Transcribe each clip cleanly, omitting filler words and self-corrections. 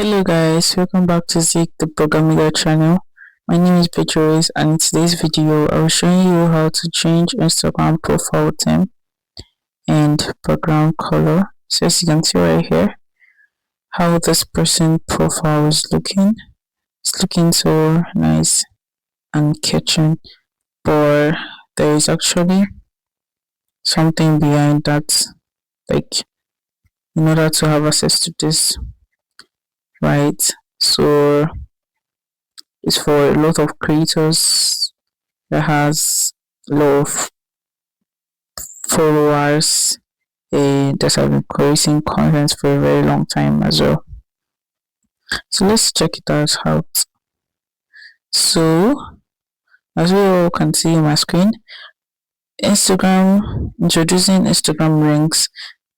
Hello guys, welcome back to Zik the Programmer channel. My name is Beatrice and in today's video I will show you how to change Instagram profile theme and background color. So as you can see right here, how this person profile is looking. It's looking so nice and catching, but there is actually something behind that. Like, in order to have access to this, right? So it's for a lot of creators that has a lot of followers that have been creating content for a very long time as well. So let's check it out. So as you all can see on my screen, introducing Instagram Rings,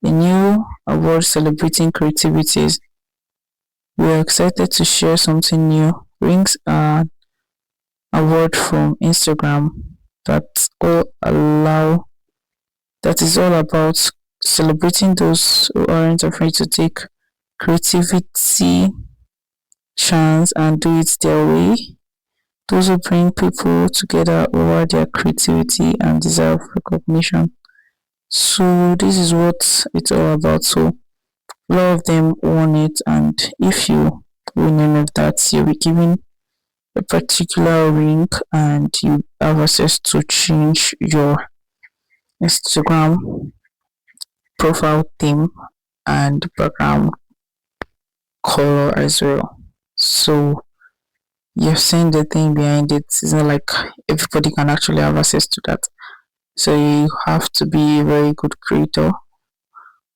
a new award celebrating creativities. We are excited to share something new. Rings are award from Instagram that is all about celebrating those who aren't afraid to take creativity chance and do it their way. Those who bring people together over their creativity and deserve recognition. So this is what it's all about. So a lot of them won it, and if you win any of that, you'll be given a particular ring and you have access to change your Instagram profile theme and background color as well. So you've seen the thing behind it. It's not like everybody can actually have access to that. So you have to be a very good creator,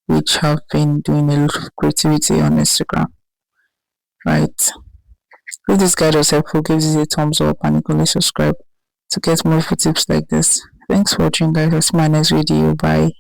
which have been doing a lot of creativity on Instagram. Right. If this guide was helpful, give this a thumbs up and equally subscribe to get more tips like this. Thanks for watching guys. I'll see my next video. Bye.